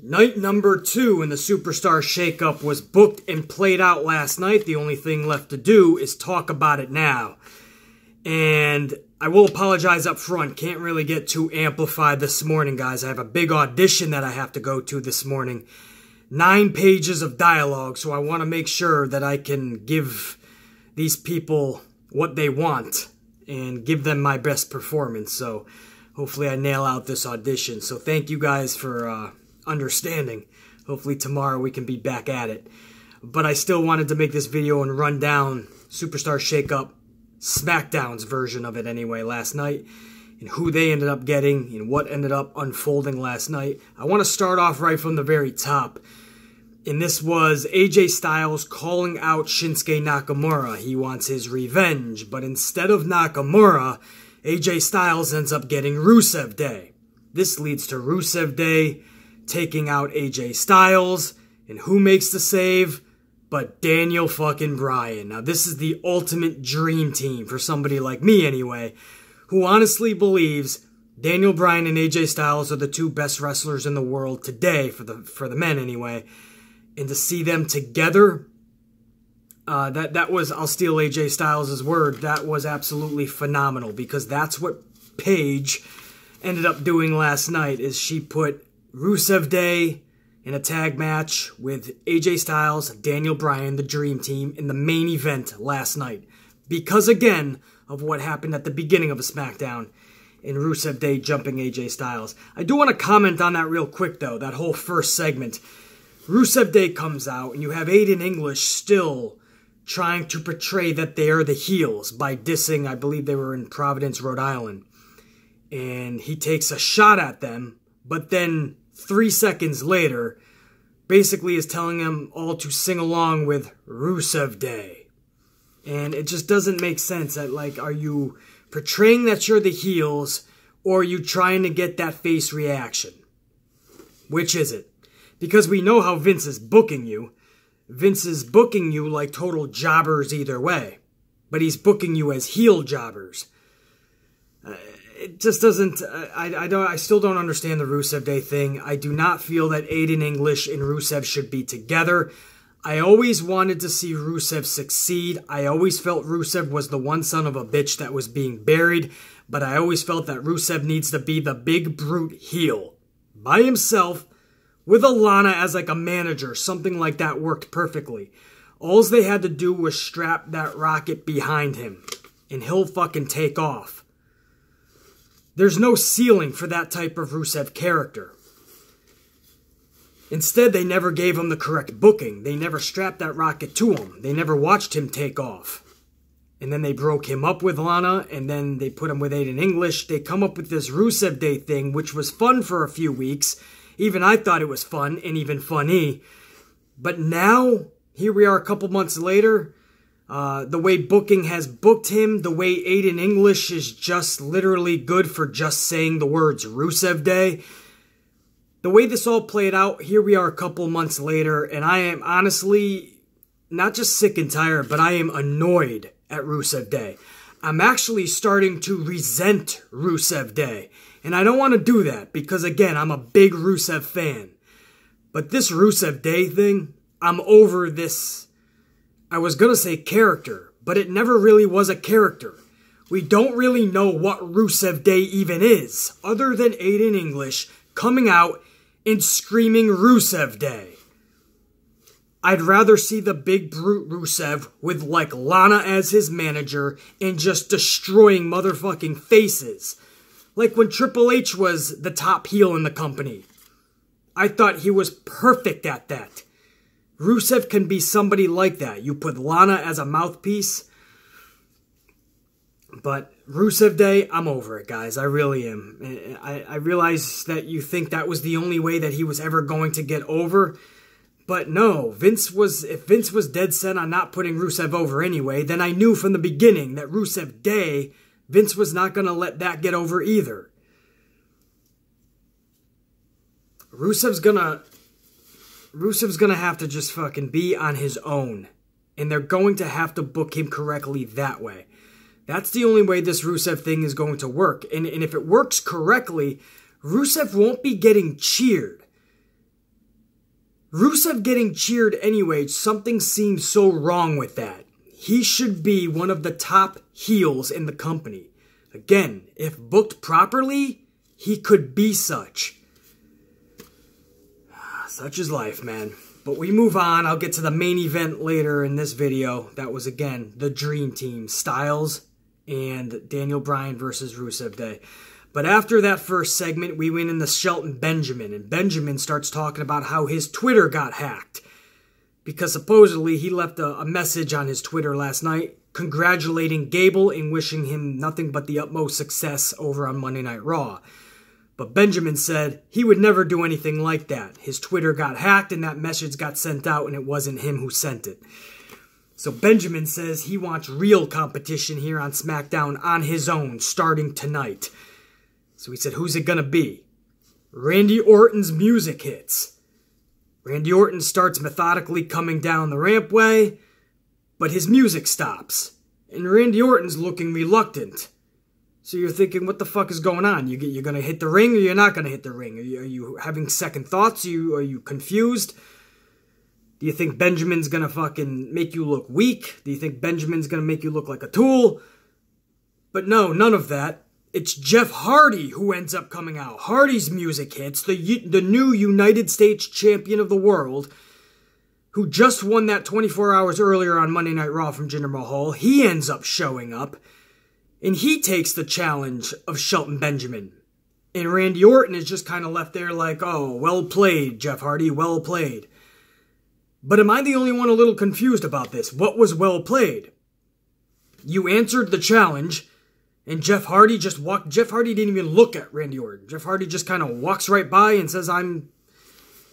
Night number 2 in the Superstar Shakeup was booked and played out last night. The only thing left to do is talk about it now. And I will apologize up front. Can't really get too amplified this morning, guys. I have a big audition that I have to go to this morning. 9 pages of dialogue, so I want to make sure that I can give these people what they want and give them my best performance. So hopefully I nail out this audition. So thank you guys for understanding. Hopefully tomorrow we can be back at it. But I still wanted to make this video and run down Superstar Shakeup, SmackDown's version of it anyway, last night, and who they ended up getting and what ended up unfolding last night. I want to start off right from the very top. And this was AJ Styles calling out Shinsuke Nakamura. He wants his revenge, but instead of Nakamura, AJ Styles ends up getting Rusev Day. This leads to Rusev Day taking out AJ Styles, and who makes the save but Daniel fucking Bryan. Now this is the ultimate dream team for somebody like me anyway, who honestly believes Daniel Bryan and AJ Styles are the 2 best wrestlers in the world today, for the men anyway. And to see them together, that was, I'll steal AJ Styles' word, that was absolutely phenomenal, because that's what Paige ended up doing last night, is she put Rusev Day in a tag match with AJ Styles, Daniel Bryan, the Dream Team, in the main event last night. Because, again, of what happened at the beginning of a SmackDown in Rusev Day jumping AJ Styles. I do want to comment on that real quick, though, that whole first segment. Rusev Day comes out, and you have Aiden English still trying to portray that they are the heels by dissing, I believe they were in Providence, Rhode Island. And he takes a shot at them, but then 3 seconds later, basically is telling them all to sing along with Rusev Day. And it just doesn't make sense. That, like, are you portraying that you're the heels, or are you trying to get that face reaction? Which is it? Because we know how Vince is booking you. Vince is booking you like total jobbers either way. But he's booking you as heel jobbers. It just doesn't, I still don't understand the Rusev Day thing. I do not feel that Aiden English and Rusev should be together. I always wanted to see Rusev succeed. I always felt Rusev was the one son of a bitch that was being buried. But I always felt that Rusev needs to be the big brute heel. By himself, with Alana as like a manager. Something like that worked perfectly. All they had to do was strap that rocket behind him. And he'll fucking take off. There's no ceiling for that type of Rusev character. Instead, they never gave him the correct booking. They never strapped that rocket to him. They never watched him take off. And then they broke him up with Lana, and then they put him with Aiden English. They come up with this Rusev Day thing, which was fun for a few weeks. Even I thought it was fun, and even funny. But now, here we are a couple months later. The way booking has booked him, the way Aiden English is just literally good for just saying the words Rusev Day. The way this all played out, here we are a couple months later, and I am honestly not just sick and tired, but I am annoyed at Rusev Day. I'm actually starting to resent Rusev Day. And I don't want to do that because, again, I'm a big Rusev fan. But this Rusev Day thing, I'm over this. I was going to say character, but it never really was a character. We don't really know what Rusev Day even is, other than Aiden English coming out and screaming Rusev Day. I'd rather see the big brute Rusev with, like, Lana as his manager and just destroying motherfucking faces. Like when Triple H was the top heel in the company. I thought he was perfect at that. Rusev can be somebody like that. You put Lana as a mouthpiece. But Rusev Day, I'm over it, guys. I really am. I realize that you think that was the only way that he was ever going to get over. But no, if Vince was dead set on not putting Rusev over anyway, then I knew from the beginning that Rusev Day, Vince was not going to let that get over either. Rusev's gonna have to just fucking be on his own. And they're going to have to book him correctly that way. That's the only way this Rusev thing is going to work. And if it works correctly, Rusev won't be getting cheered. Rusev getting cheered anyway, something seems so wrong with that. He should be one of the top heels in the company. Again, if booked properly, he could be such. Such is life, man. But we move on. I'll get to the main event later in this video. That was, again, the Dream Team. Styles and Daniel Bryan versus Rusev Day. But after that first segment, we went into Shelton Benjamin. And Benjamin starts talking about how his Twitter got hacked. Because supposedly he left a message on his Twitter last night congratulating Gable and wishing him nothing but the utmost success over on Monday Night Raw. But Benjamin said he would never do anything like that. His Twitter got hacked and that message got sent out and it wasn't him who sent it. So Benjamin says he wants real competition here on SmackDown on his own starting tonight. So he said, who's it gonna be? Randy Orton's music hits. Randy Orton starts methodically coming down the rampway, but his music stops. And Randy Orton's looking reluctant. So you're thinking, what the fuck is going on? You're going to hit the ring or you're not going to hit the ring? Are you having second thoughts? Are you confused? Do you think Benjamin's going to fucking make you look weak? Do you think Benjamin's going to make you look like a tool? But no, none of that. It's Jeff Hardy who ends up coming out. Hardy's music hits, the new United States champion of the world, who just won that 24 hours earlier on Monday Night Raw from Jinder Mahal. He ends up showing up. And he takes the challenge of Shelton Benjamin. And Randy Orton is just kind of left there like, oh, well played, Jeff Hardy, well played. But am I the only one a little confused about this? What was well played? You answered the challenge, and Jeff Hardy just walked. Jeff Hardy didn't even look at Randy Orton. Jeff Hardy just kind of walks right by and says,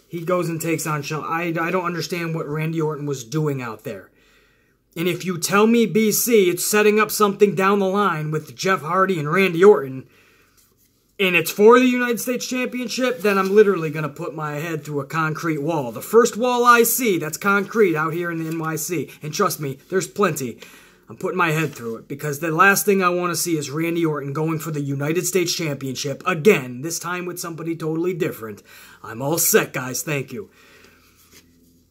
he goes and takes on Shelton. I don't understand what Randy Orton was doing out there. And if you tell me, BC, it's setting up something down the line with Jeff Hardy and Randy Orton, and it's for the United States Championship, then I'm literally going to put my head through a concrete wall. The first wall I see that's concrete out here in the NYC. And trust me, there's plenty. I'm putting my head through it because the last thing I want to see is Randy Orton going for the United States Championship again, this time with somebody totally different. I'm all set, guys. Thank you.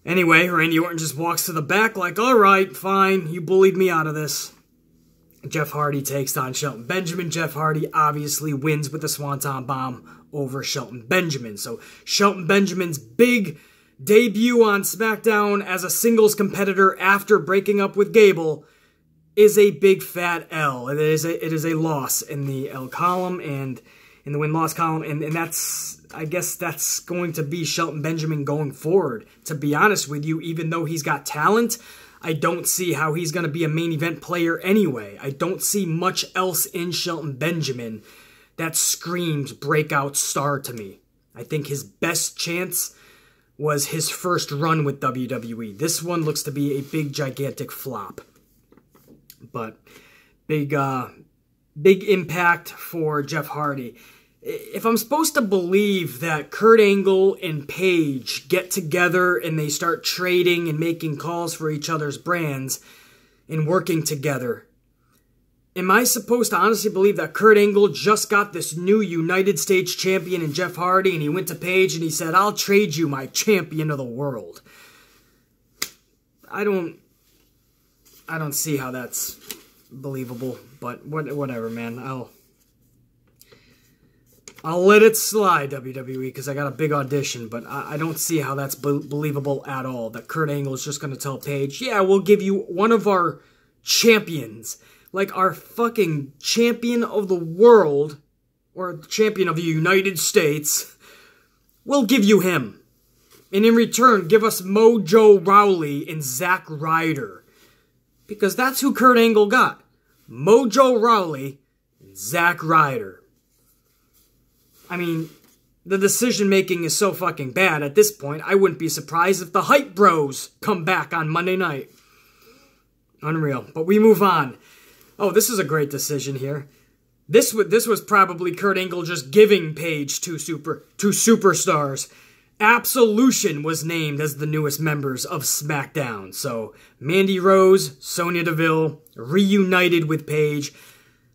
Anyway, Randy Orton just walks to the back like, all right, fine, you bullied me out of this. Jeff Hardy takes on Shelton Benjamin. Jeff Hardy obviously wins with the Swanton Bomb over Shelton Benjamin. So Shelton Benjamin's big debut on SmackDown as a singles competitor after breaking up with Gable is a big fat L. It is a loss in the L column and in the win-loss column, and that's, I guess that's going to be Shelton Benjamin going forward. To be honest with you, even though he's got talent, I don't see how he's going to be a main event player anyway. I don't see much else in Shelton Benjamin that screams breakout star to me. I think his best chance was his first run with WWE. This one looks to be a big, gigantic flop. But big impact for Jeff Hardy. If I'm supposed to believe that Kurt Angle and Paige get together and they start trading and making calls for each other's brands and working together, am I supposed to honestly believe that Kurt Angle just got this new United States champion in Jeff Hardy and he went to Paige and he said, I'll trade you my champion of the world? I don't see how that's believable, but whatever, man. I'll let it slide, WWE, because I got a big audition, but I don't see how that's believable at all, that Kurt Angle is just going to tell Paige, yeah, we'll give you one of our champions, like our fucking champion of the world, or champion of the United States, we'll give you him. And in return, give us Mojo Rawley and Zack Ryder. Because that's who Kurt Angle got. Mojo Rawley and Zack Ryder. I mean, the decision-making is so fucking bad at this point, I wouldn't be surprised if the Hype Bros come back on Monday night. Unreal. But we move on. Oh, this is a great decision here. This was probably Kurt Angle just giving Paige two superstars. Absolution was named as the newest members of SmackDown. So, Mandy Rose, Sonya Deville, reunited with Paige.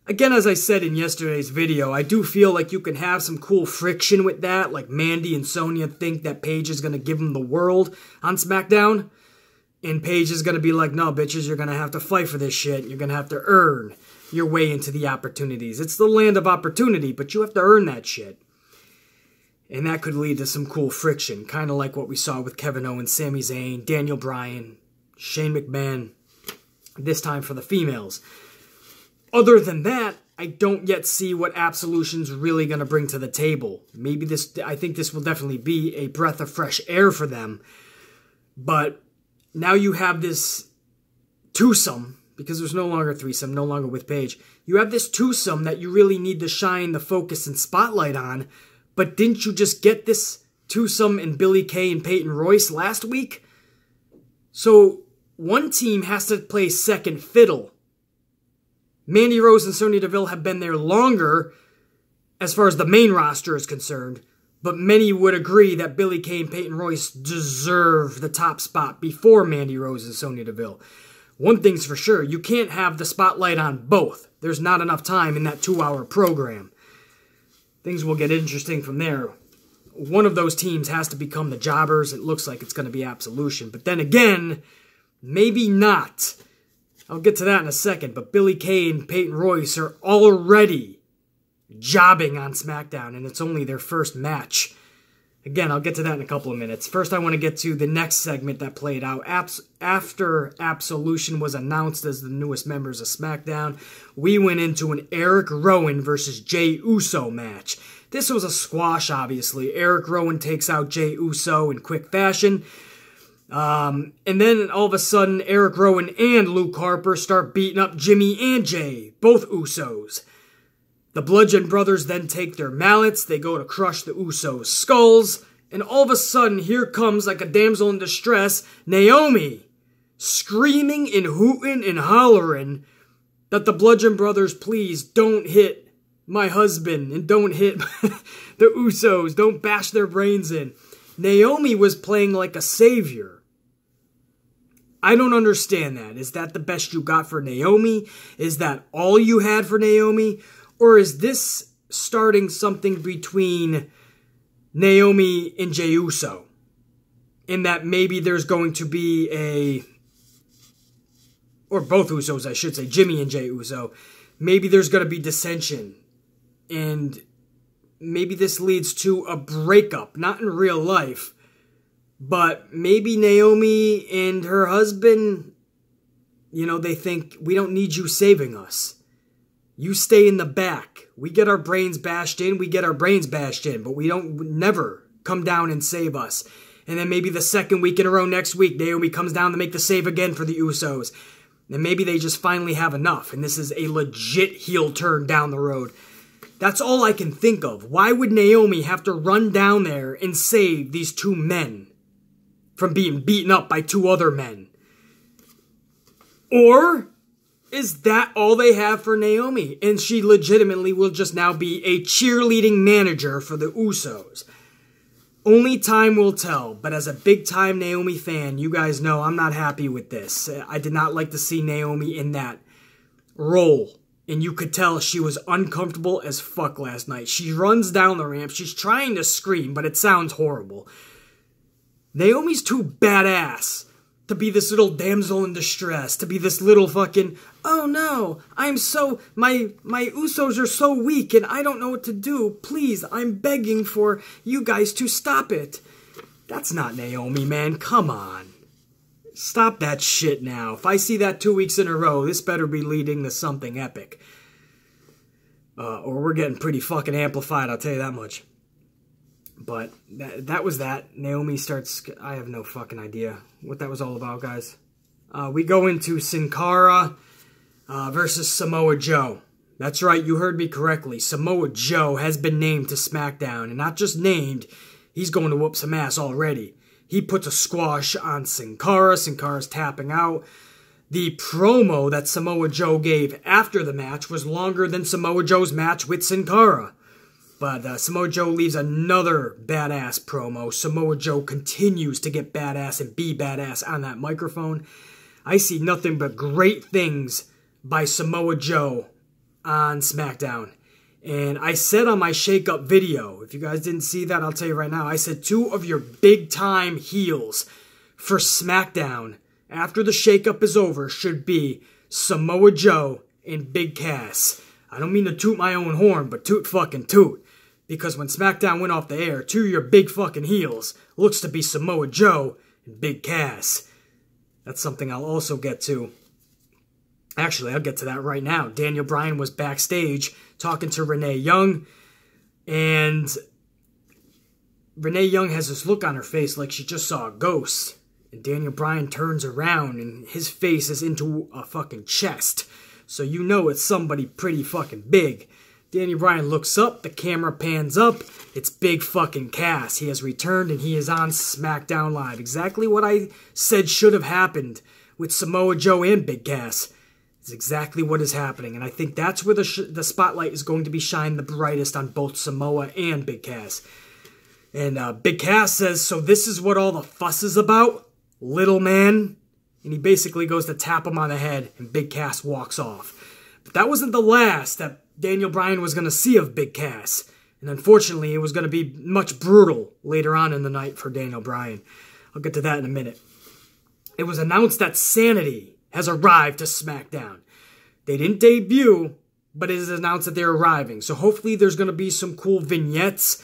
Again, as I said in yesterday's video, I do feel like you can have some cool friction with that. Like Mandy and Sonya think that Paige is going to give them the world on SmackDown. And Paige is going to be like, no, bitches, you're going to have to fight for this shit. You're going to have to earn your way into the opportunities. It's the land of opportunity, but you have to earn that shit. And that could lead to some cool friction, kind of like what we saw with Kevin Owens, Sami Zayn, Daniel Bryan, Shane McMahon, this time for the females. Other than that, I don't yet see what Absolution's really going to bring to the table. Maybe I think this will definitely be a breath of fresh air for them. But now you have this twosome, because there's no longer threesome, no longer with Paige. You have this twosome that you really need to shine the focus and spotlight on. But didn't you just get this twosome in Billie Kay and Peyton Royce last week? So one team has to play second fiddle. Mandy Rose and Sonya Deville have been there longer as far as the main roster is concerned, but many would agree that Billie Kay and Peyton Royce deserve the top spot before Mandy Rose and Sonya Deville. One thing's for sure, you can't have the spotlight on both. There's not enough time in that 2-hour program. Things will get interesting from there. One of those teams has to become the jobbers. It looks like it's going to be Absolution. But then again, maybe not. I'll get to that in a second. But Billie Kay and Peyton Royce are already jobbing on SmackDown, and it's only their first match. Again, I'll get to that in a couple of minutes. First, I want to get to the next segment that played out. After Absolution was announced as the newest members of SmackDown, we went into an Eric Rowan versus Jey Uso match. This was a squash, obviously. Eric Rowan takes out Jey Uso in quick fashion. And then, all of a sudden, Eric Rowan and Luke Harper start beating up Jimmy and Jey, both Usos. The Bludgeon Brothers then take their mallets, they go to crush the Usos' skulls, and all of a sudden, here comes, like a damsel in distress, Naomi, screaming and hooting and hollering that the Bludgeon Brothers, please don't hit my husband and don't hit the Usos, don't bash their brains in. Naomi was playing like a savior. I don't understand that. Is that the best you got for Naomi? Is that all you had for Naomi? Or is this starting something between Naomi and Jey Uso? In that maybe there's going to be or both Usos, I should say, Jimmy and Jey Uso. Maybe there's going to be dissension. And maybe this leads to a breakup. Not in real life. But maybe Naomi and her husband, you know, they think, we don't need you saving us. You stay in the back. We get our brains bashed in, we get our brains bashed in, but we don't never come down and save us. And then maybe the second week in a row next week, Naomi comes down to make the save again for the Usos. And maybe they just finally have enough, and this is a legit heel turn down the road. That's all I can think of. Why would Naomi have to run down there and save these two men from being beaten up by two other men? Or is that all they have for Naomi? And she legitimately will just now be a cheerleading manager for the Usos. Only time will tell, but as a big-time Naomi fan, you guys know I'm not happy with this. I did not like to see Naomi in that role. And you could tell she was uncomfortable as fuck last night. She runs down the ramp. She's trying to scream, but it sounds horrible. Naomi's too badass to be this little damsel in distress, to be this little fucking, oh no, my Usos are so weak and I don't know what to do. Please, I'm begging for you guys to stop it. That's not Naomi, man. Come on. Stop that shit now. If I see that 2 weeks in a row, this better be leading to something epic. Or we're getting pretty fucking amplified, I'll tell you that much. But that was that. Naomi starts... I have no fucking idea what that was all about, guys. We go into Sin Cara versus Samoa Joe. That's right, you heard me correctly. Samoa Joe has been named to SmackDown. And not just named, he's going to whoop some ass already. He puts a squash on Sin Cara. Sin Cara's tapping out. The promo that Samoa Joe gave after the match was longer than Samoa Joe's match with Sin Cara. But Samoa Joe leaves another badass promo. Samoa Joe continues to get badass and be badass on that microphone. I see nothing but great things by Samoa Joe on SmackDown. And I said on my shake-up video, if you guys didn't see that, I'll tell you right now, I said 2 of your big-time heels for SmackDown after the shake-up is over should be Samoa Joe and Big Cass. I don't mean to toot my own horn, but toot fucking toot. Because when SmackDown went off the air, 2 of your big fucking heels looks to be Samoa Joe and Big Cass. That's something I'll also get to. Actually, I'll get to that right now. Daniel Bryan was backstage talking to Renee Young, and Renee Young has this look on her face like she just saw a ghost. And Daniel Bryan turns around, and his face is into a fucking chest. So you know it's somebody pretty fucking big. Daniel Bryan looks up, the camera pans up, it's Big fucking Cass. He has returned, and he is on SmackDown Live. Exactly what I said should have happened with Samoa Joe and Big Cass. It's exactly what is happening, and I think that's where the spotlight is going to be shined the brightest on both Samoa and Big Cass. And Big Cass says, so this is what all the fuss is about, little man? And he basically goes to tap him on the head, and Big Cass walks off. But that wasn't the last that Daniel Bryan was going to see of Big Cass. And unfortunately, it was going to be much brutal later on in the night for Daniel Bryan. I'll get to that in a minute. It was announced that Sanity has arrived to SmackDown. They didn't debut, but it is announced that they're arriving. So hopefully there's going to be some cool vignettes,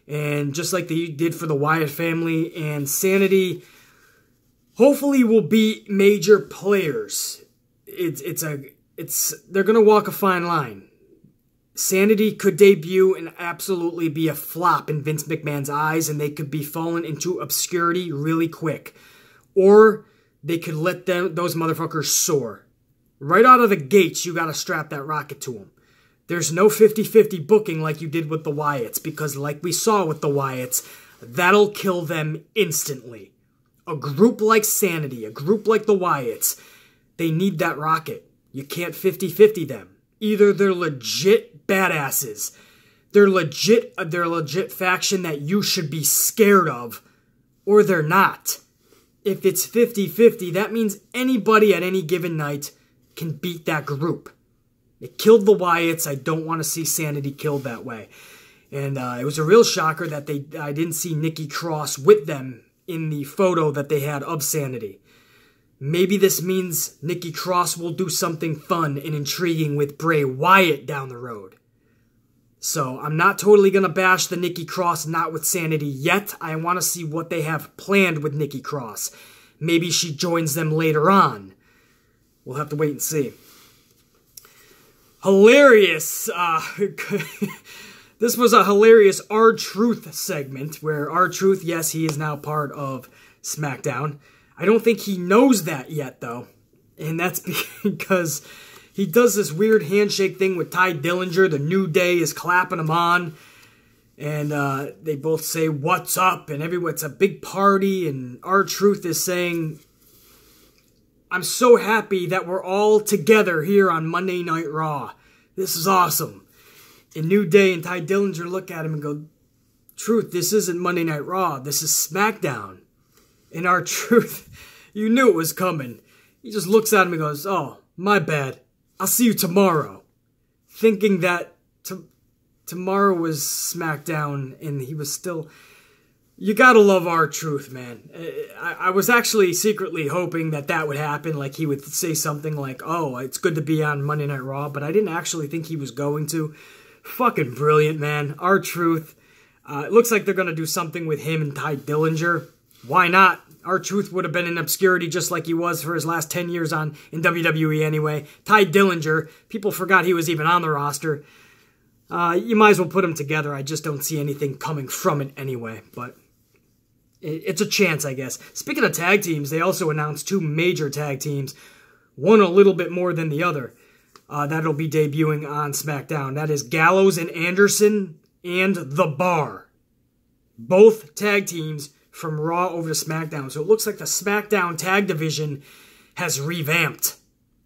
and just like they did for the Wyatt family, and Sanity hopefully will be major players. They're going to walk a fine line. Sanity could debut and absolutely be a flop in Vince McMahon's eyes, and they could be fallen into obscurity really quick. Or they could let those motherfuckers soar. Right out of the gates, you got to strap that rocket to them. There's no 50-50 booking like you did with the Wyatts, because like we saw with the Wyatts, that'll kill them instantly. A group like Sanity, a group like the Wyatts, they need that rocket. You can't 50-50 them. Either they're legit badasses, they're a legit faction that you should be scared of, or they're not. If it's 50-50, that means anybody at any given night can beat that group. It killed the Wyatts. I don't want to see Sanity killed that way. And it was a real shocker that I didn't see Nikki Cross with them in the photo that they had of Sanity. Maybe this means Nikki Cross will do something fun and intriguing with Bray Wyatt down the road. So I'm not totally going to bash the Nikki Cross not with Sanity yet. I want to see what they have planned with Nikki Cross. Maybe she joins them later on. We'll have to wait and see. Hilarious. This was a hilarious R-Truth segment where R-Truth, yes, he is now part of SmackDown. I don't think he knows that yet, though. And that's because he does this weird handshake thing with Ty Dillinger. The New Day is clapping him on. And they both say, what's up? And it's a big party. And R-Truth is saying, I'm so happy that we're all together here on Monday Night Raw. This is awesome. And New Day and Ty Dillinger look at him and go, Truth, this isn't Monday Night Raw. This is SmackDown. And R-Truth, you knew it was coming. He just looks at him and goes, oh, my bad. I'll see you tomorrow. Thinking that tomorrow was SmackDown and he was still... You gotta love R-Truth, man. I was actually secretly hoping that would happen. Like he would say something like, oh, it's good to be on Monday Night Raw. But I didn't actually think he was going to. Fucking brilliant, man. R-Truth. It looks like they're going to do something with him and Ty Dillinger. Why not? R-Truth would have been in obscurity just like he was for his last 10 years in WWE anyway. Ty Dillinger, people forgot he was even on the roster. You might as well put them together. I just don't see anything coming from it anyway. But it's a chance, I guess. Speaking of tag teams, they also announced 2 major tag teams. One a little bit more than the other. That'll be debuting on SmackDown. That is Gallows and Anderson and The Bar. Both tag teams from Raw over to SmackDown. So it looks like the SmackDown tag division has revamped.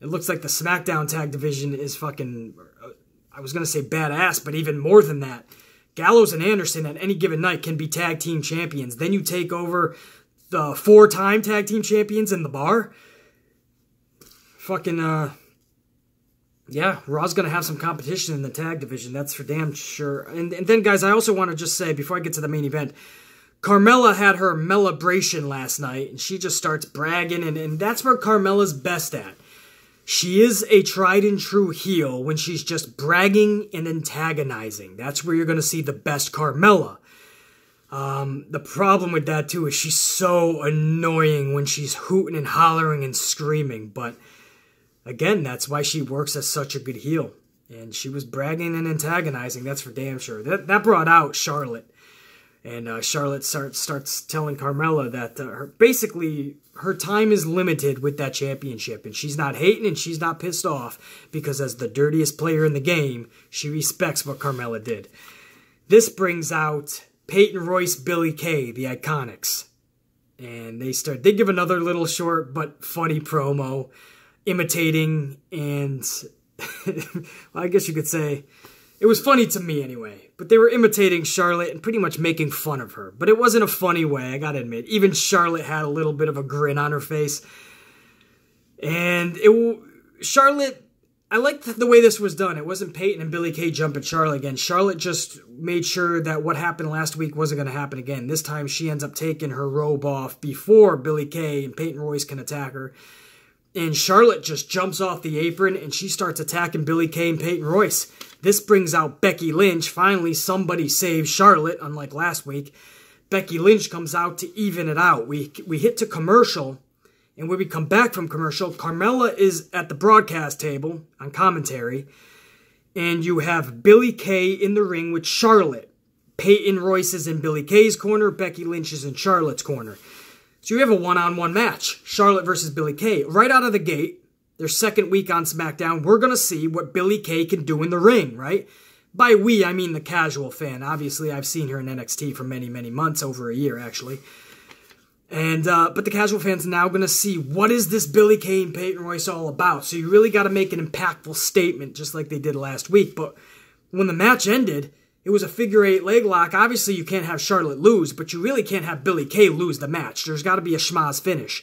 It looks like the SmackDown tag division is fucking, I was going to say badass, but even more than that. Gallows and Anderson at any given night can be tag team champions. Then you take over the 4-time tag team champions in The Bar. Fucking, yeah, Raw's going to have some competition in the tag division. That's for damn sure. And then, guys, I also want to just say, before I get to the main event, Carmella had her Mellabration last night, and she just starts bragging, and that's where Carmella's best at. She is a tried and true heel when she's just bragging and antagonizing. That's where you're going to see the best Carmella. The problem with that, too, is she's so annoying when she's hooting and hollering and screaming. But, again, that's why she works as such a good heel. And she was bragging and antagonizing, that's for damn sure. That brought out Charlotte. And Charlotte starts telling Carmella that basically her time is limited with that championship. And she's not hating and she's not pissed off because as the dirtiest player in the game, she respects what Carmella did. This brings out Peyton Royce, Billie Kay, the Iconics. And they give another little short but funny promo imitating and, well, I guess you could say, it was funny to me anyway. But they were imitating Charlotte and pretty much making fun of her. But it wasn't a funny way, I gotta admit. Even Charlotte had a little bit of a grin on her face. And Charlotte, I liked the way this was done. It wasn't Peyton and Billie Kay jumping Charlotte again. Charlotte just made sure that what happened last week wasn't going to happen again. This time she ends up taking her robe off before Billie Kay and Peyton Royce can attack her. And Charlotte just jumps off the apron and she starts attacking Billie Kay and Peyton Royce. This brings out Becky Lynch. Finally, somebody saves Charlotte, unlike last week. Becky Lynch comes out to even it out. We hit to commercial, and when we come back from commercial, Carmella is at the broadcast table on commentary, and you have Billie Kay in the ring with Charlotte. Peyton Royce is in Billie Kay's corner. Becky Lynch is in Charlotte's corner. So you have a one-on-one match, Charlotte versus Billie Kay. Right out of the gate, their second week on SmackDown, we're going to see what Billie Kay can do in the ring, right? By we, I mean the casual fan. Obviously, I've seen her in NXT for many, many months, over a year, actually. And but the casual fan's now going to see what is this Billie Kay and Peyton Royce all about. So you really got to make an impactful statement, just like they did last week. But when the match ended, it was a figure-8 leg lock. Obviously, you can't have Charlotte lose, but you really can't have Billie Kay lose the match. There's got to be a schmaz finish.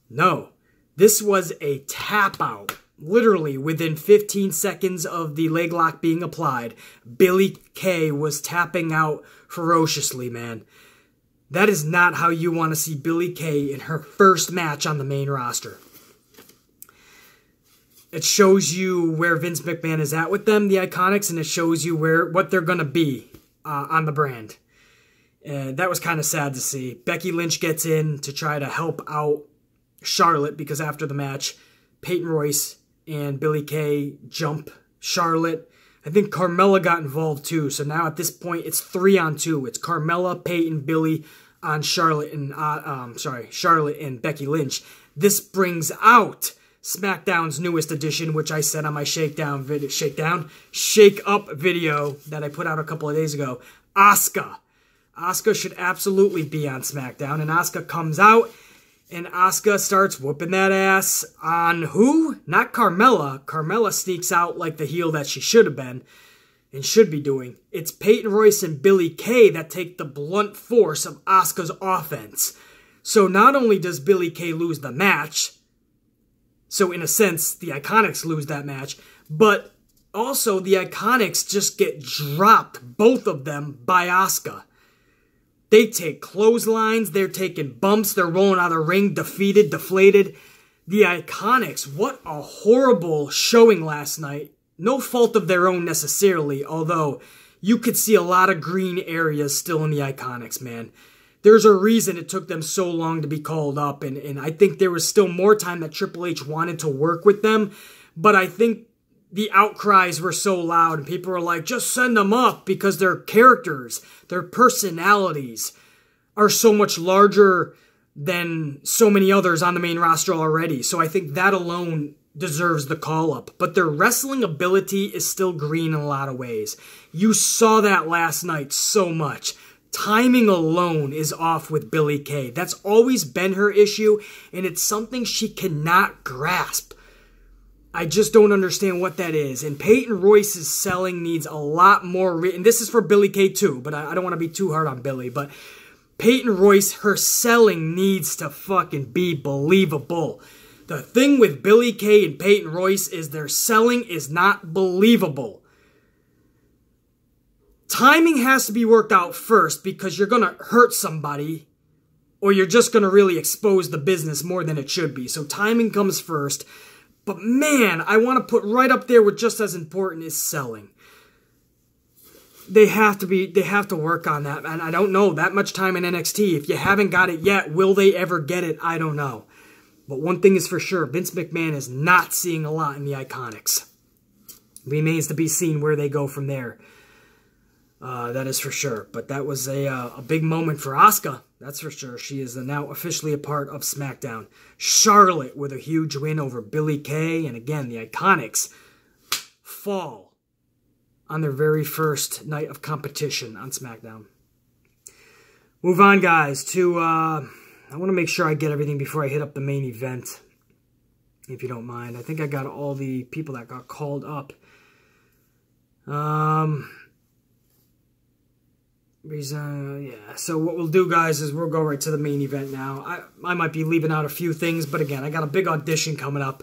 No. This was a tap-out. Literally, within 15 seconds of the leg lock being applied, Billie Kay was tapping out ferociously, man. That is not how you want to see Billie Kay in her first match on the main roster. It shows you where Vince McMahon is at with them, the Iconics, and it shows you what they're going to be on the brand. And that was kind of sad to see. Becky Lynch gets in to try to help out Charlotte because after the match, Peyton Royce and Billie Kay jump Charlotte. I think Carmella got involved too. So now at this point, it's 3-on-2. It's Carmella, Peyton, Billie on Charlotte and Charlotte and Becky Lynch. This brings out SmackDown's newest edition, which I said on my Shake Up video that I put out a couple of days ago. Asuka. Asuka should absolutely be on SmackDown, and Asuka comes out. And Asuka starts whooping that ass on who? Not Carmella. Carmella sneaks out like the heel that she should have been and should be doing. It's Peyton Royce and Billie Kay that take the blunt force of Asuka's offense. So not only does Billie Kay lose the match, so in a sense, the Iconics lose that match, but also the Iconics just get dropped, both of them, by Asuka. They take clotheslines, they're taking bumps, they're rolling out of the ring, defeated, deflated. The Iconics, what a horrible showing last night. No fault of their own necessarily, although you could see a lot of green areas still in the Iconics, man. There's a reason it took them so long to be called up, and I think there was still more time that Triple H wanted to work with them, but I think the outcries were so loud and people were like, just send them up because their characters, their personalities are so much larger than so many others on the main roster already. So I think that alone deserves the call up. But their wrestling ability is still green in a lot of ways. You saw that last night so much. Timing alone is off with Billie Kay. That's always been her issue, and it's something she cannot grasp. I just don't understand what that is. And Peyton Royce's selling needs a lot more. And this is for Billie Kay too, but I don't want to be too hard on Billie. But Peyton Royce, her selling needs to fucking be believable. The thing with Billie Kay and Peyton Royce is their selling is not believable. Timing has to be worked out first because you're going to hurt somebody or you're just going to really expose the business more than it should be. So timing comes first. But man, I want to put right up there with just as important is selling. They have to work on that. And I don't know, that much time in NXT. If you haven't got it yet, will they ever get it? I don't know. But one thing is for sure, Vince McMahon is not seeing a lot in the Iconics. Remains to be seen where they go from there. That is for sure. But that was a big moment for Asuka. That's for sure. She is now officially a part of SmackDown. Charlotte with a huge win over Billie Kay. And again, the Iconics fall on their very first night of competition on SmackDown. Move on, guys, to... I want to make sure I get everything before I hit up the main event, if you don't mind. I think I got all the people that got called up. Yeah, so what we'll do, guys, is we'll go right to the main event now. I might be leaving out a few things, but again, I got a big audition coming up,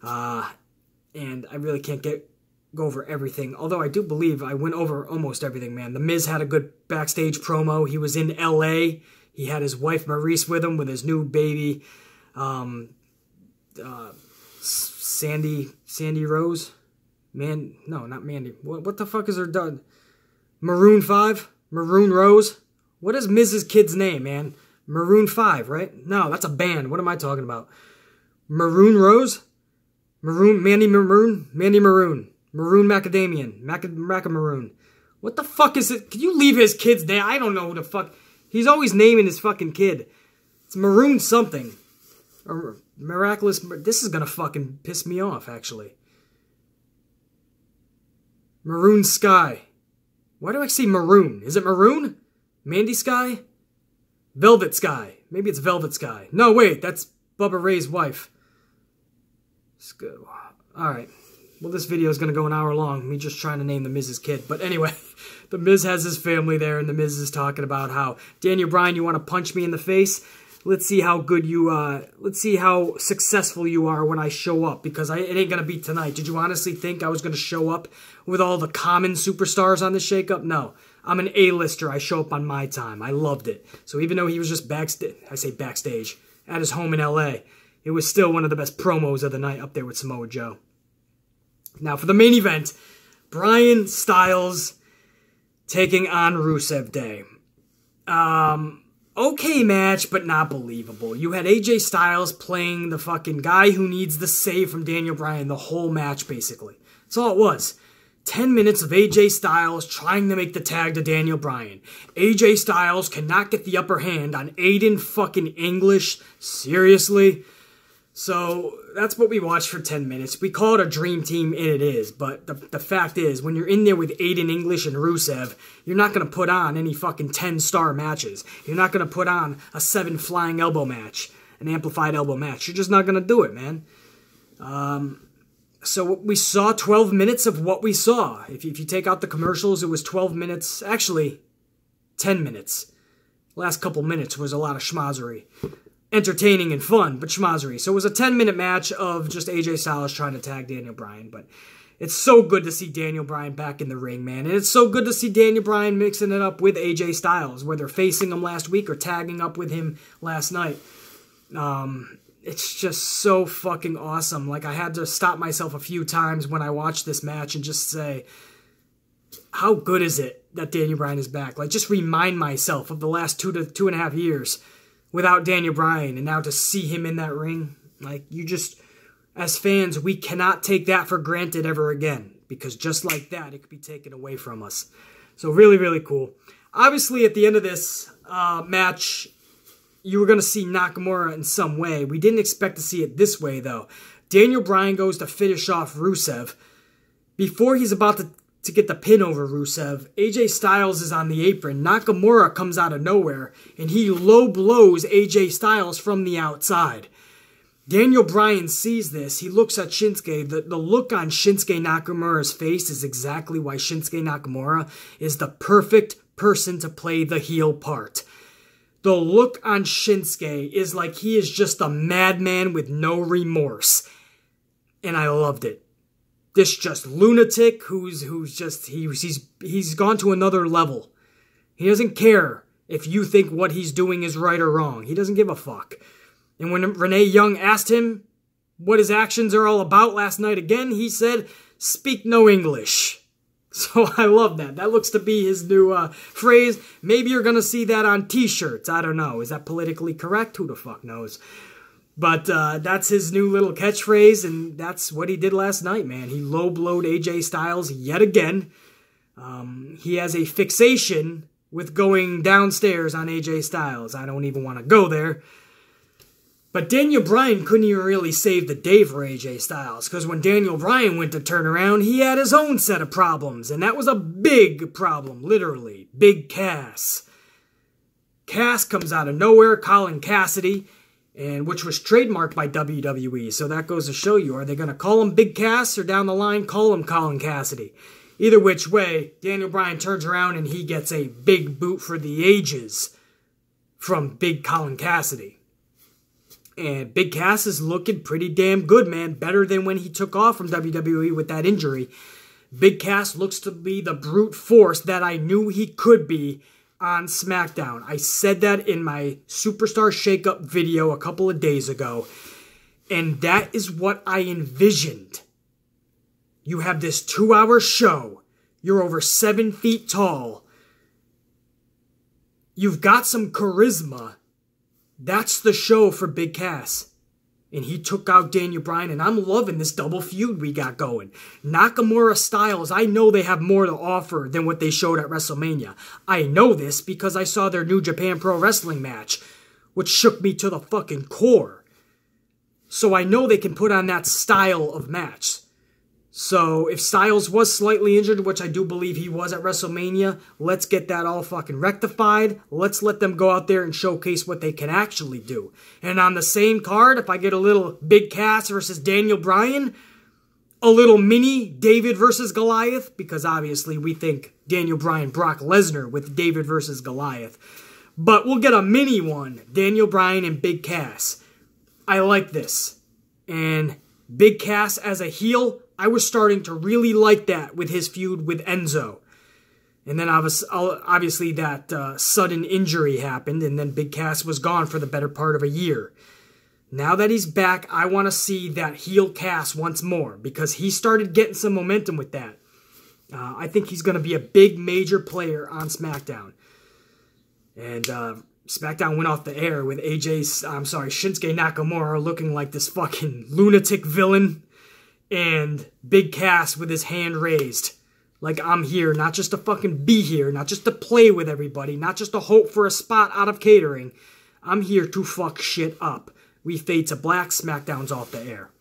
and I really can't go over everything. Although I do believe I went over almost everything, man. The Miz had a good backstage promo. He was in L.A., he had his wife Maurice with him with his new baby, Sandy Rose? No, not Mandy. What the fuck is her done? Maroon 5? Maroon Rose? What is Miz's kid's name, man? Maroon 5, right? No, that's a band. What am I talking about? Maroon Rose? Mandy Maroon? Maroon Macadamian. Macaroon. What the fuck is it? Can you leave his kid's name? I don't know who the fuck... He's always naming his fucking kid. It's Maroon something. Or Miraculous... This is gonna fucking piss me off, actually. Maroon Sky. Why do I say Maroon? Is it Maroon? Mandy Sky? Velvet Sky. Maybe it's Velvet Sky. No, wait. That's Bubba Ray's wife. Let's go. Alright. Well, this video is going to go an hour long. Me just trying to name the Miz's kid. But anyway, the Miz has his family there, and the Miz is talking about how, Daniel Bryan, you want to punch me in the face? Let's see how good you, let's see how successful you are when I show up, because it ain't going to be tonight. Did you honestly think I was going to show up with all the common superstars on the shakeup? No. I'm an A-lister. I show up on my time. I loved it. So even though he was just backstage, at his home in L.A., it was still one of the best promos of the night up there with Samoa Joe. Now, for the main event, Bryan Styles taking on Rusev Day. Okay match, but not believable. You had AJ Styles playing the fucking guy who needs the save from Daniel Bryan the whole match, basically. That's all it was. 10 minutes of AJ Styles trying to make the tag to Daniel Bryan. AJ Styles cannot get the upper hand on Aiden fucking English. Seriously? So, that's what we watched for 10 minutes. We call it a dream team, and it is. But the fact is, when you're in there with Aiden English and Rusev, you're not going to put on any fucking 10-star matches. You're not going to put on a 7 flying elbow match, an amplified elbow match. You're just not going to do it, man. So we saw 12 minutes of what we saw. If you take out the commercials, it was 12 minutes. Actually, 10 minutes. Last couple minutes was a lot of schmozzery. Entertaining and fun, but schmozzery. So it was a 10-minute match of just AJ Styles trying to tag Daniel Bryan. But it's so good to see Daniel Bryan back in the ring, man. And it's so good to see Daniel Bryan mixing it up with AJ Styles, whether facing him last week or tagging up with him last night. It's just so fucking awesome. Like, I had to stop myself a few times when I watched this match and just say, how good is it that Daniel Bryan is back? Like, just remind myself of the last 2.5 years without Daniel Bryan, and now to see him in that ring, like, you just, as fans, we cannot take that for granted ever again, because just like that, it could be taken away from us. So really, really cool. Obviously, at the end of this match, you were going to see Nakamura in some way. We didn't expect to see it this way, though. Daniel Bryan goes to finish off Rusev. Before he's about to get the pin over Rusev, AJ Styles is on the apron. Nakamura comes out of nowhere, and he low blows AJ Styles from the outside. Daniel Bryan sees this. He looks at Shinsuke. The look on Shinsuke Nakamura's face is exactly why Shinsuke Nakamura is the perfect person to play the heel part. the look on Shinsuke is like he is just a madman with no remorse. And I loved it. This just lunatic who's gone to another level. He doesn't care if you think what he's doing is right or wrong. He doesn't give a fuck. And when Renee Young asked him what his actions are all about last night again, he said, "Speak no English." So I love that. That looks to be his new phrase. Maybe you're going to see that on t-shirts. I don't know. Is that politically correct? Who the fuck knows? But that's his new little catchphrase, and that's what he did last night, man. He low-blowed AJ Styles yet again. He has a fixation with going downstairs on AJ Styles. I don't even want to go there. But Daniel Bryan couldn't even really save the day for AJ Styles, because when Daniel Bryan went to turn around, he had his own set of problems, and that was a big problem, literally. Big Cass. Cass comes out of nowhere, Colin Cassidy, and which was trademarked by WWE, so that goes to show you, are they going to call him Big Cass, or down the line call him Colin Cassidy? Either which way, Daniel Bryan turns around and he gets a big boot for the ages from Big Colin Cassidy. And Big Cass is looking pretty damn good, man. Better than when he took off from WWE with that injury. Big Cass looks to be the brute force that I knew he could be on SmackDown. I said that in my Superstar Shakeup video a couple of days ago. And that is what I envisioned. You have this 2-hour show. You're over 7 feet tall. You've got some charisma. That's the show for Big Cass. And he took out Daniel Bryan, and I'm loving this double feud we got going. Nakamura Styles, I know they have more to offer than what they showed at WrestleMania. I know this because I saw their New Japan Pro Wrestling match, which shook me to the fucking core. So I know they can put on that style of match. So if Styles was slightly injured, which I do believe he was at WrestleMania, let's get that all fucking rectified. Let's let them go out there and showcase what they can actually do. And on the same card, if I get a little Big Cass versus Daniel Bryan, a little mini David versus Goliath, because obviously we think Daniel Bryan, Brock Lesnar with David versus Goliath. But we'll get a mini one, Daniel Bryan and Big Cass. I like this. And Big Cass as a heel, I was starting to really like that with his feud with Enzo. And then obviously that sudden injury happened, and then Big Cass was gone for the better part of a year. Now that he's back, I want to see that heel Cass once more, because he started getting some momentum with that. I think he's going to be a big major player on SmackDown. And SmackDown went off the air with Shinsuke Nakamura looking like this fucking lunatic villain. And Big Cass with his hand raised. Like, I'm here, not just to fucking be here, not just to play with everybody, not just to hope for a spot out of catering. I'm here to fuck shit up. We fade to black, SmackDown's off the air.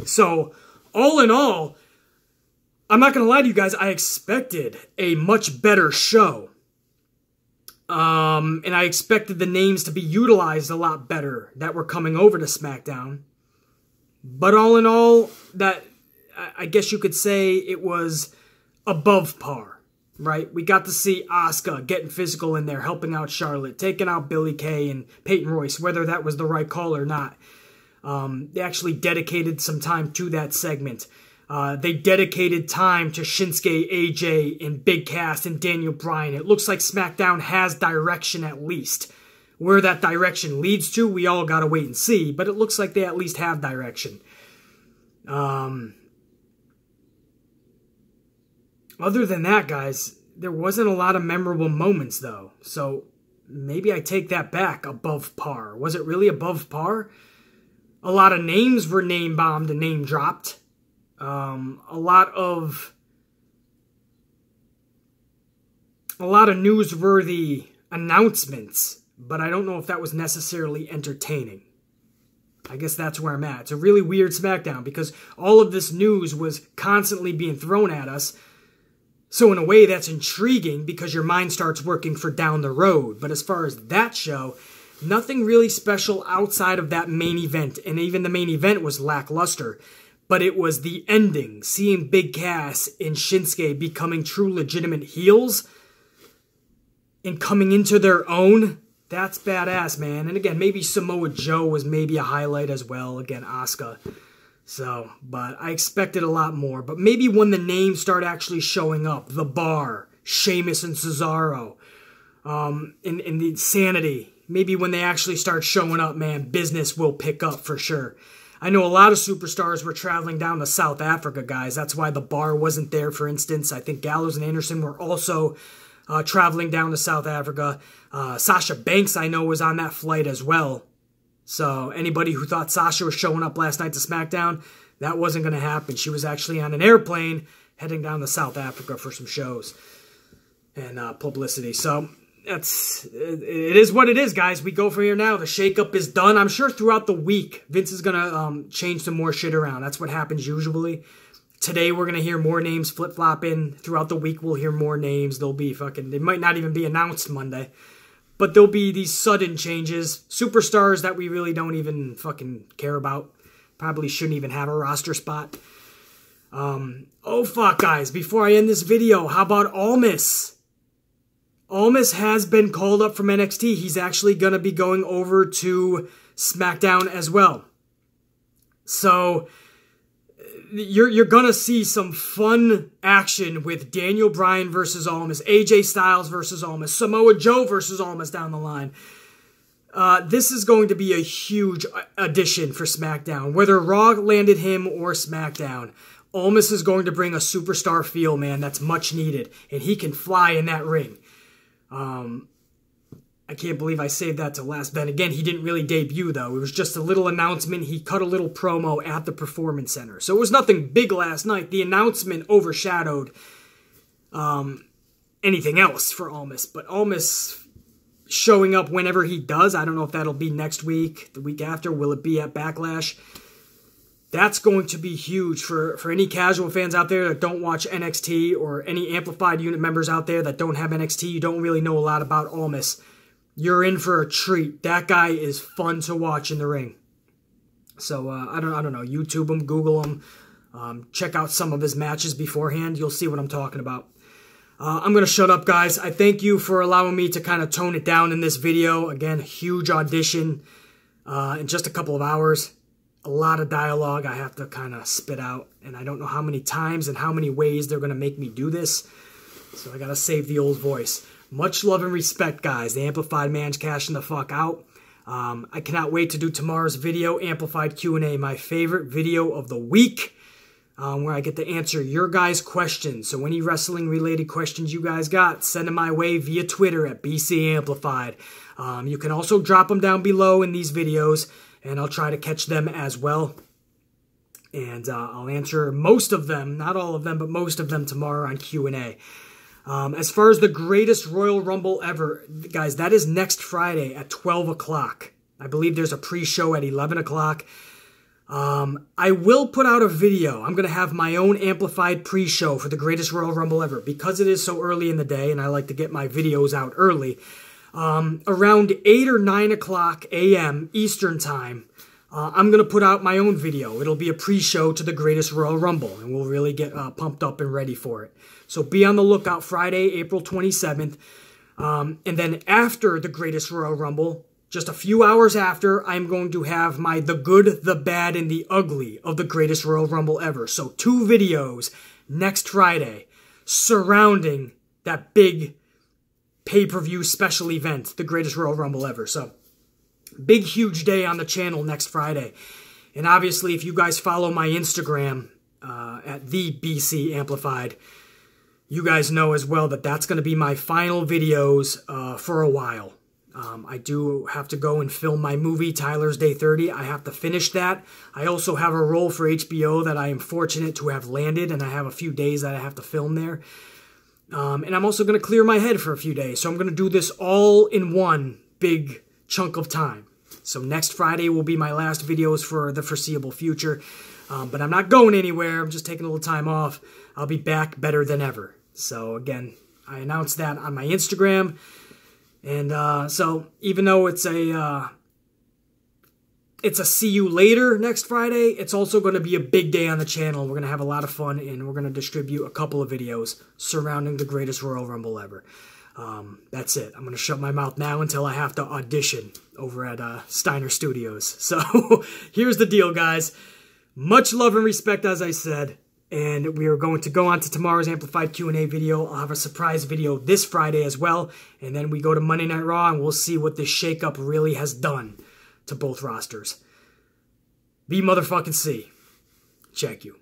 So, all in all, I'm not going to lie to you guys, I expected a much better show. And I expected the names to be utilized a lot better that were coming over to SmackDown. But all in all, that I guess you could say it was above par, right? We got to see Asuka getting physical in there, helping out Charlotte, taking out Billie Kay and Peyton Royce, whether that was the right call or not. They actually dedicated some time to that segment. They dedicated time to Shinsuke, AJ, and Big Cass and Daniel Bryan. It looks like SmackDown has direction at least. Where that direction leads to, we all gotta wait and see, but it looks like they at least have direction. Other than that, guys, there wasn't a lot of memorable moments, though. So maybe I take that back, above par. Was it really above par? A lot of names were name-bombed and name-dropped. A lot of newsworthy announcements, but I don't know if that was necessarily entertaining. I guess that's where I'm at. It's a really weird SmackDown because all of this news was constantly being thrown at us. So in a way, that's intriguing because your mind starts working for down the road. But as far as that show, nothing really special outside of that main event. And even the main event was lackluster. But it was the ending, seeing Big Cass and Shinsuke becoming true legitimate heels and coming into their own That's badass, man. And again, maybe Samoa Joe was maybe a highlight as well. Again, Asuka. So, but I expected a lot more. But maybe when the names start actually showing up, The Bar, Sheamus and Cesaro, in the Insanity, maybe when they actually start showing up, man, business will pick up for sure. I know a lot of superstars were traveling down to South Africa, guys. That's why The Bar wasn't there, for instance. I think Gallows and Anderson were also traveling down to South Africa. Sasha Banks, I know, was on that flight as well. So anybody who thought Sasha was showing up last night to SmackDown, that wasn't going to happen. She was actually on an airplane heading down to South Africa for some shows and publicity. So it is what it is, guys. We go from here now. The shakeup is done. I'm sure throughout the week, Vince is going to change some more shit around. That's what happens usually. Today, we're going to hear more names flip-flopping. Throughout the week, we'll hear more names. They'll be they might not even be announced Monday. But there'll be these sudden changes. Superstars that we really don't even fucking care about. Probably shouldn't even have a roster spot. Oh, fuck, guys. Before I end this video, how about Almas? Almas has been called up from NXT. He's actually going to be going over to SmackDown as well. So you're going to see some fun action with Daniel Bryan versus Almas, AJ Styles versus Almas, Samoa Joe versus Almas down the line. This is going to be a huge addition for SmackDown. Whether Raw landed him or SmackDown, Almas is going to bring a superstar feel, man, that's much needed. And he can fly in that ring. I can't believe I saved that to last. Then again, he didn't really debut, though. It was just a little announcement. He cut a little promo at the Performance Center. So it was nothing big last night. The announcement overshadowed anything else for Almas. But Almas showing up whenever he does, I don't know if that'll be next week, the week after. Will it be at Backlash? That's going to be huge for any casual fans out there that don't watch NXT, or any Amplified unit members out there that don't have NXT. You don't really know a lot about Almas. You're in for a treat. That guy is fun to watch in the ring. So, I don't know. YouTube him, Google him. Check out some of his matches beforehand. You'll see what I'm talking about. I'm going to shut up, guys. I thank you for allowing me to kind of tone it down in this video. Again, huge audition in just a couple of hours. A lot of dialogue I have to kind of spit out. And I don't know how many times and how many ways they're going to make me do this. So I got to save the old voice. Much love and respect, guys. The Amplified man's cashing the fuck out. I cannot wait to do tomorrow's video, Amplified Q&A, my favorite video of the week, where I get to answer your guys' questions. So any wrestling-related questions you guys got, send them my way via Twitter at BC Amplified. You can also drop them down below in these videos, and I'll try to catch them as well. And I'll answer most of them, not all of them, but most of them tomorrow on Q&A. As far as the greatest Royal Rumble ever, guys, that is next Friday at 12 o'clock. I believe there's a pre-show at 11 o'clock. I will put out a video. I'm going to have my own amplified pre-show for the greatest Royal Rumble ever. Because it is so early in the day, and I like to get my videos out early, around 8 or 9 o'clock a.m. Eastern Time, I'm going to put out my own video. It'll be a pre-show to the greatest Royal Rumble, and we'll really get pumped up and ready for it. So be on the lookout Friday, April 27th. And then after the greatest Royal Rumble, just a few hours after, I'm going to have my The Good, the Bad, and the Ugly of the greatest Royal Rumble ever. So 2 videos next Friday surrounding that big pay-per-view special event, the greatest Royal Rumble ever. So big, huge day on the channel next Friday. And obviously, if you guys follow my Instagram at the BC Amplified, you guys know as well that that's going to be my final videos for a while. I do have to go and film my movie, Tyler's Day 30. I have to finish that. I also have a role for HBO that I am fortunate to have landed, and I have a few days that I have to film there. And I'm also going to clear my head for a few days. So I'm going to do this all in one big chunk of time. So next Friday will be my last videos for the foreseeable future. But I'm not going anywhere. I'm just taking a little time off. I'll be back better than ever. So again, I announced that on my Instagram. And so even though it's a see you later next Friday, it's also going to be a big day on the channel. We're going to have a lot of fun, and we're going to distribute a couple of videos surrounding the greatest Royal Rumble ever. That's it. I'm going to shut my mouth now until I have to audition over at Steiner Studios. So here's the deal, guys. Much love and respect, as I said. And we are going to go on to tomorrow's Amplified Q&A video. I'll have a surprise video this Friday as well. And then we go to Monday Night Raw, and we'll see what this shakeup really has done to both rosters. Be motherfucking C. Check you.